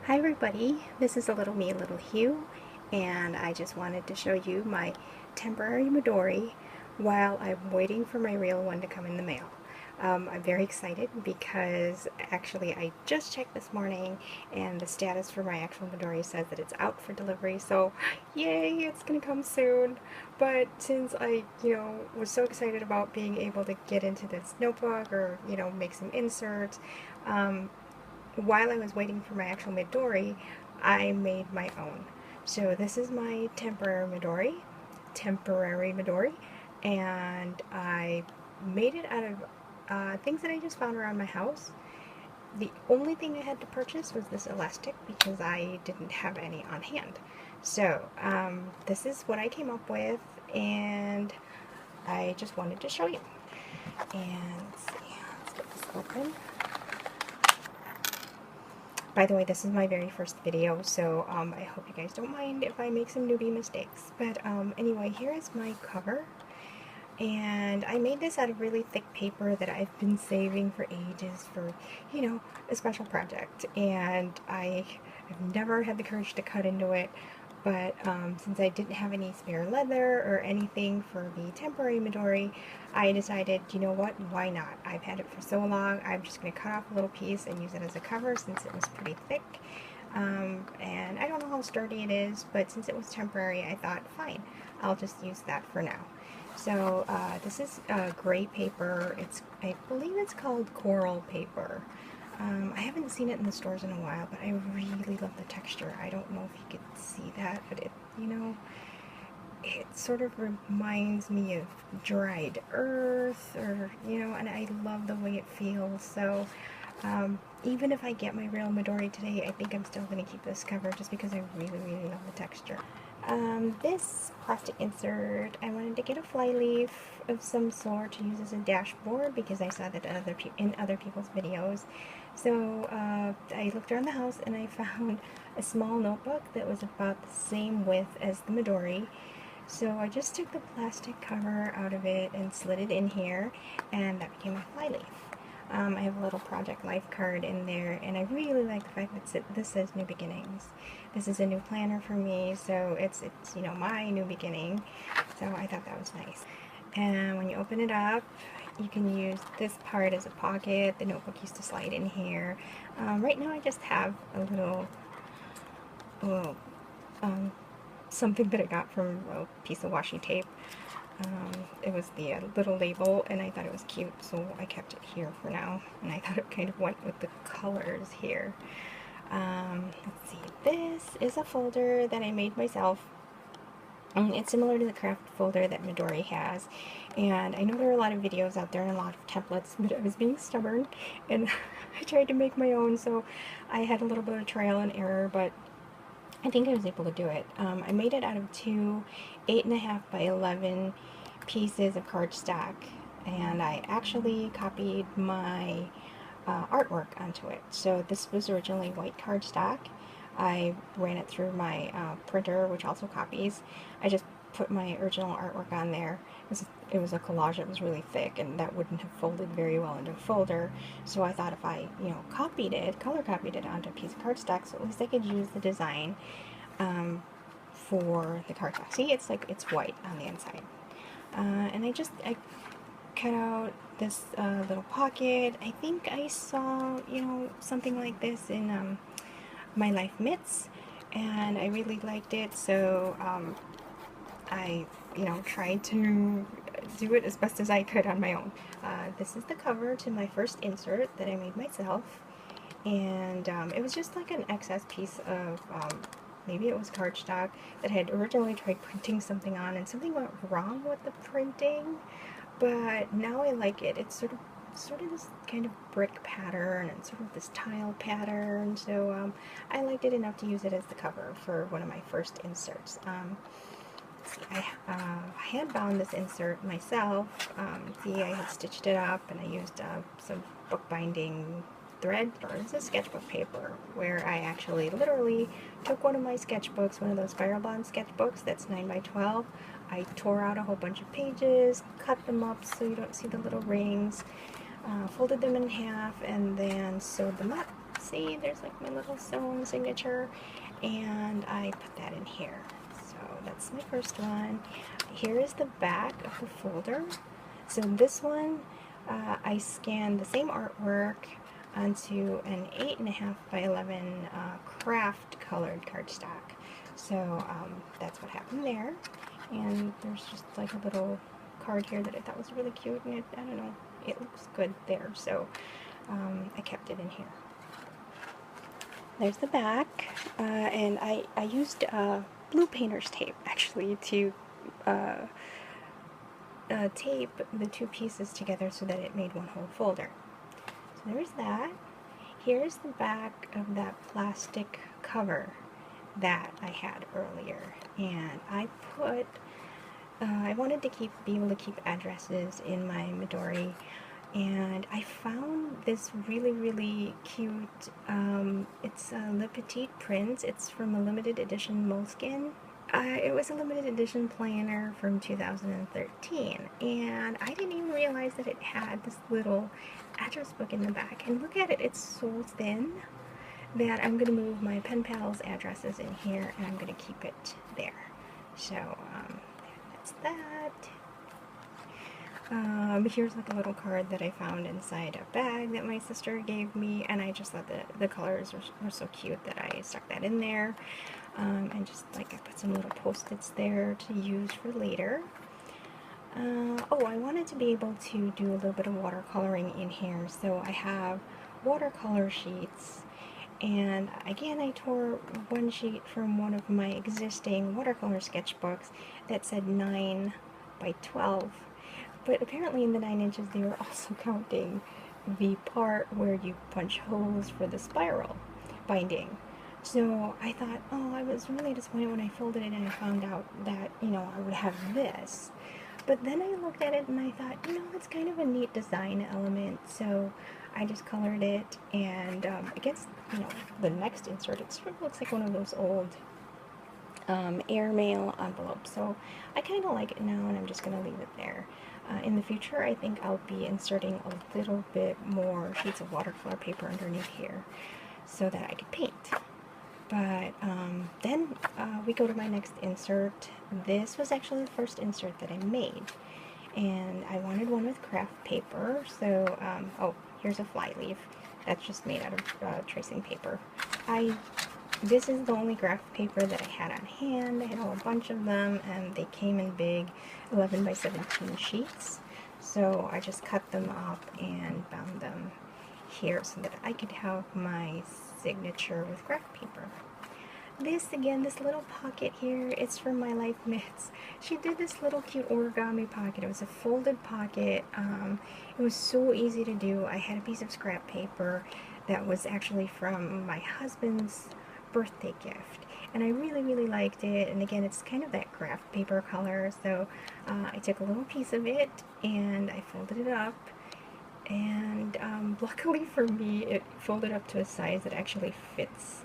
Hi everybody, this is a little me, little Hugh, and I just wanted to show you my temporary Midori while I'm waiting for my real one to come in the mail. I'm very excited because actually I just checked this morning and the status for my actual Midori says that it's out for delivery, so yay, it's gonna come soon. But since I, was so excited about being able to get into this notebook or, make some inserts, while I was waiting for my actual Midori, I made my own. So this is my temporary Midori, and I made it out of things that I just found around my house. The only thing I had to purchase was this elastic because I didn't have any on hand. So this is what I came up with, and I just wanted to show you. And let's see, let's get this open. By the way, this is my very first video, so I hope you guys don't mind if I make some newbie mistakes. But anyway, here is my cover. And I made this out of really thick paper that I've been saving for ages for, a special project. And I've never had the courage to cut into it. But since I didn't have any spare leather or anything for the temporary Midori, I decided, you know what, why not? I've had it for so long, I'm just going to cut off a little piece and use it as a cover since it was pretty thick. And I don't know how sturdy it is, but since it was temporary, I thought, fine, I'll just use that for now. So this is gray paper. I believe it's called coral paper. I haven't seen it in the stores in a while, but I really love the texture. I don't know if you could see that, but it sort of reminds me of dried earth, or, and I love the way it feels. So even if I get my real Midori today, I think I'm still going to keep this cover just because I really, really love the texture. This plastic insert, I wanted to get a flyleaf of some sort to use as a dashboard because I saw that in other people's videos. So I looked around the house and I found a small notebook that was about the same width as the Midori. So I just took the plastic cover out of it and slid it in here, and that became my flyleaf. I have a little Project Life card in there, and I really like the fact that this says New Beginnings. This is a new planner for me, so it's my new beginning, so I thought that was nice. And when you open it up, you can use this part as a pocket. The notebook used to slide in here. Right now I just have a little something that I got from a piece of washi tape. It was the little label, and I thought it was cute, so I kept it here for now, and I thought it kind of went with the colors here. Let's see, this is a folder that I made myself. It's similar to the craft folder that Midori has, and I know there are a lot of videos out there and a lot of templates, but I was being stubborn, and I tried to make my own, so I had a little bit of trial and error, but I think I was able to do it. I made it out of two 8.5 by 11 pieces of cardstock, and I actually copied my artwork onto it. So this was originally white cardstock. I ran it through my printer, which also copies. I just put my original artwork on there. It was a collage that was really thick, and that wouldn't have folded very well into a folder. So I thought if I, color copied it onto a piece of cardstock, so at least I could use the design for the cardstock. See, it's white on the inside. And I cut out this little pocket. I think I saw, something like this in My Life Mitts, and I really liked it, so I, tried to do it as best as I could on my own. This is the cover to my first insert that I made myself, and it was just like an excess piece of, maybe it was cardstock that I had originally tried printing something on, and something went wrong with the printing, but now I like it. It's sort of this kind of brick pattern and sort of this tile pattern, so I liked it enough to use it as the cover for one of my first inserts. See, I hand bound this insert myself. See, I had stitched it up, and I used some bookbinding thread. This is sketchbook paper, where I actually literally took one of my sketchbooks, one of those spiral bond sketchbooks that's 9 by 12. I tore out a whole bunch of pages, cut them up so you don't see the little rings, folded them in half, and then sewed them up. see, there's like my little sewn signature, and I put that in here. So that's my first one. Here is the back of the folder. So this one, I scanned the same artwork onto an 8.5 by 11 craft colored cardstock. So that's what happened there. And there's just like a little card here that I thought was really cute, and I don't know, it looks good there, so I kept it in here. There's the back, and I used blue painter's tape actually to tape the two pieces together so that it made one whole folder. So there's that. Here's the back of that plastic cover that I had earlier, and I put I wanted to be able to keep addresses in my Midori, and I found this really cute, it's Le Petit Prince. It's from a limited edition Moleskine. It was a limited edition planner from 2013, and I didn't even realize that it had this little address book in the back. And look at it, it's so thin that I'm going to move my pen pal's addresses in here, and I'm going to keep it there. So that's that. Here's like a little card that I found inside a bag that my sister gave me, and I just thought the colors were so cute that I stuck that in there. And just like I put some little post-its there to use for later. Oh, I wanted to be able to do a little bit of watercoloring in here, so I have watercolor sheets. And again, I tore one sheet from one of my existing watercolor sketchbooks that said 9 by 12. But apparently in the 9 inches they were also counting the part where you punch holes for the spiral binding. So I thought, oh, I was really disappointed when I folded it and I found out that, you know, I would have this. But then I looked at it and I thought, you know, it's kind of a neat design element, so I just colored it, and against, you know, the next insert, it sort of looks like one of those old airmail envelopes. So I kind of like it now, and I'm just going to leave it there. In the future, I think I'll be inserting a little bit more sheets of watercolor paper underneath here so that I could paint. But then we go to my next insert. This was actually the first insert that I made, and I wanted one with craft paper. So, oh, here's a fly leaf. That's just made out of tracing paper. This is the only craft paper that I had on hand. I had a whole bunch of them, and they came in big 11 by 17 sheets. So I just cut them up and bound them here so that I could have my signature with craft paper. This, again, this little pocket here, it's from My Life Mitts. She did this little cute origami pocket. It was a folded pocket. It was so easy to do. I had a piece of scrap paper that was actually from my husband's birthday gift, and I really liked it. And again, it's kind of that craft paper color, so I took a little piece of it and I folded it up. And luckily for me, it folded up to a size that actually fits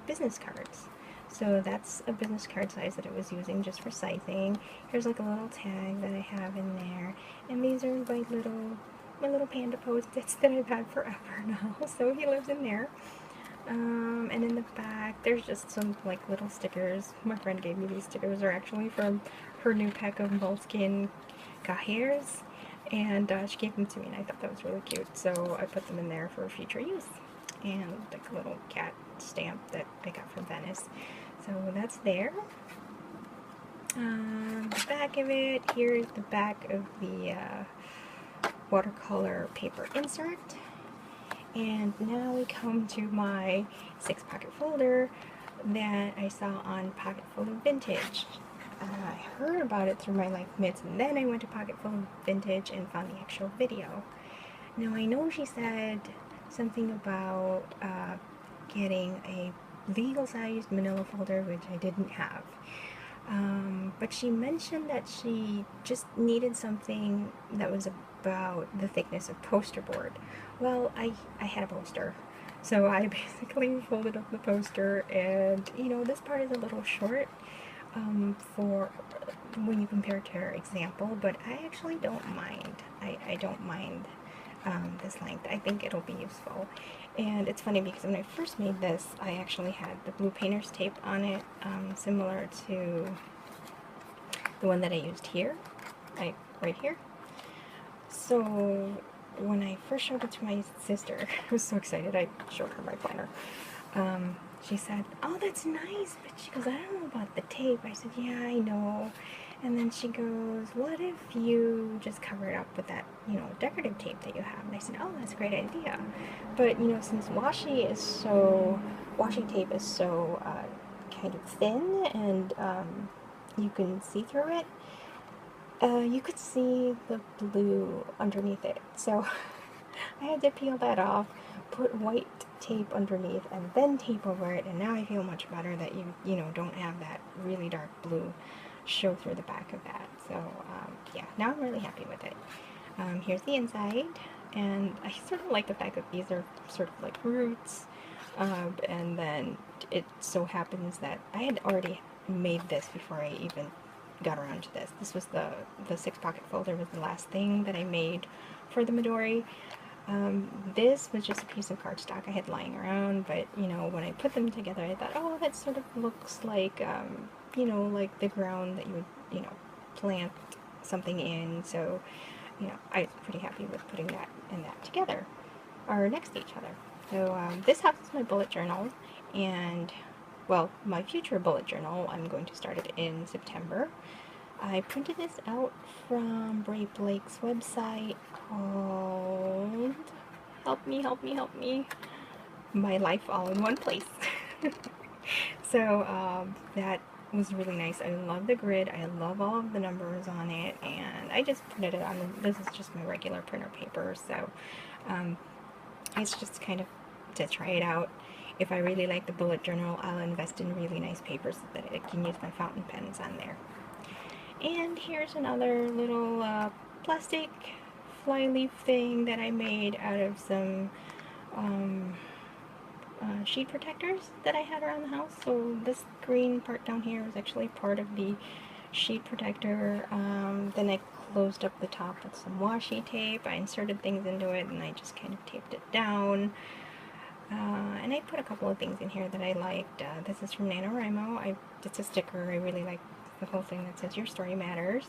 business cards. So that's a business card size that I was using just for sizing. Here's like a little tag that I have in there. And these are my little panda post-its that I've had forever now. So he lives in there. And in the back, there's just some like little stickers. My friend gave me these stickers. They're actually from her new pack of Moleskine Cahiers. And she gave them to me, and I thought that was really cute, so I put them in there for future use. And like a little cat stamp that I got from Venice. So that's there. The back of it, here's the back of the watercolor paper insert. And now we come to my 6-pocket folder that I saw on Pocket Full of Vintage. I heard about it through My Life Mitts, and then I went to Pocket Full of Vintage and found the actual video. Now, I know she said something about getting a legal-sized manila folder, which I didn't have. But she mentioned that she just needed something that was about the thickness of poster board. Well, I had a poster. So I basically folded up the poster, and, you know, this part is a little short. For when you compare to her example, but I actually don't mind. I don't mind this length. I think it'll be useful. And it's funny because when I first made this, I actually had the blue painter's tape on it, similar to the one that I used here, right here. So when I first showed it to my sister, I was so excited, I showed her my planner. She said, "Oh, that's nice," but she goes, "I don't know about the tape." I said, "Yeah, I know." And then she goes, "What if you just cover it up with that, decorative tape that you have?" And I said, "Oh, that's a great idea." But, since washi tape is so kind of thin and you can see through it, you could see the blue underneath it. So I had to peel that off, put white tape underneath, and then tape over it, and now I feel much better that you don't have that really dark blue show through the back of that. So yeah, now I'm really happy with it. Here's the inside, and I sort of like the fact that these are sort of like roots, and then it so happens that I had already made this before I even got around to this. This was the 6-pocket folder was the last thing that I made for the Midori. This was just a piece of cardstock I had lying around, but, when I put them together, I thought, oh, that sort of looks like, like the ground that you would, plant something in, so, I was pretty happy with putting that and that together, or next to each other. So, this houses my bullet journal, and, well, my future bullet journal, I'm going to start it in September. I printed this out from Bray Blake's website called Help Me, My Life All in One Place. So that was really nice. I love the grid. I love all of the numbers on it, and I just printed it on. This is just my regular printer paper, so it's just kind of to try it out. If I really like the bullet journal, I'll invest in really nice papers so that I can use my fountain pens on there. And here's another little plastic flyleaf thing that I made out of some sheet protectors that I had around the house. So this green part down here was actually part of the sheet protector. Then I closed up the top with some washi tape. I inserted things into it and I just kind of taped it down. And I put a couple of things in here that I liked. This is from NaNoWriMo. It's a sticker. I really like the whole thing that says "Your Story Matters."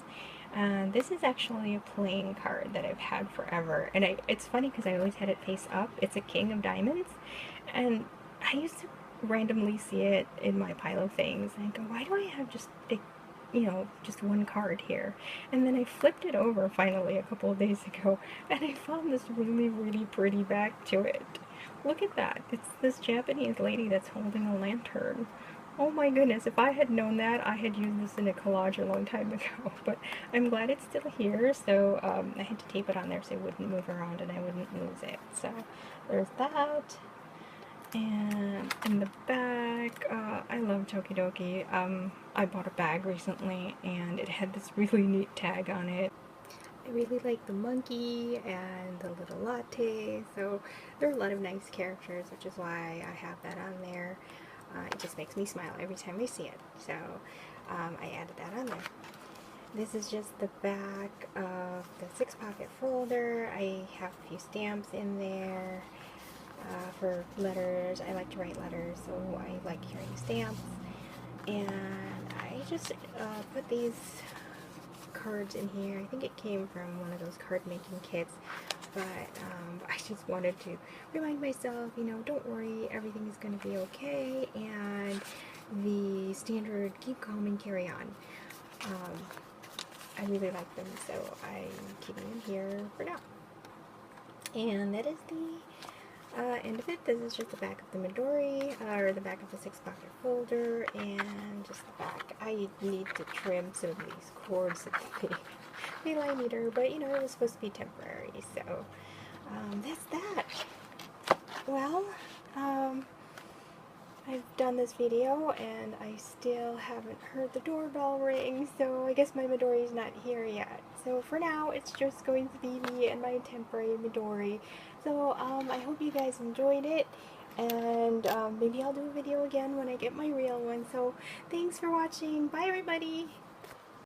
This is actually a playing card that I've had forever. And it's funny because I always had it face up. It's a King of Diamonds. And I used to randomly see it in my pile of things. And I go, why do I have just just one card here? And then I flipped it over finally a couple of days ago. And I found this really, really pretty back to it. Look at that. It's this Japanese lady that's holding a lantern. Oh my goodness, if I had known that, I had used this in a collage a long time ago. But I'm glad it's still here, so I had to tape it on there so it wouldn't move around and I wouldn't lose it. So there's that. And in the back, I love Tokidoki. I bought a bag recently and it had this really neat tag on it. I really like the monkey and the little latte, so there are a lot of nice characters, which is why I have that on there. It just makes me smile every time I see it, so I added that on there. This is just the back of the 6-pocket folder. I have a few stamps in there for letters. I like to write letters, so I like carrying stamps. And I just put these cards in here. I think it came from one of those card making kits, but I just wanted to remind myself, don't worry, everything is going to be okay, and the standard keep calm and carry on. I really like them, so I'm keeping them here for now. And that is the end of it. This is just the back of the Midori, or the back of the 6-pocket folder, and just the back. I need to trim some of these cords that they lie neater, but it was supposed to be temporary, so that's that. Well, I've done this video and I still haven't heard the doorbell ring, so I guess my Midori is not here yet. So for now, it's just going to be me and my temporary Midori. So I hope you guys enjoyed it, and maybe I'll do a video again when I get my real one. So thanks for watching. Bye everybody!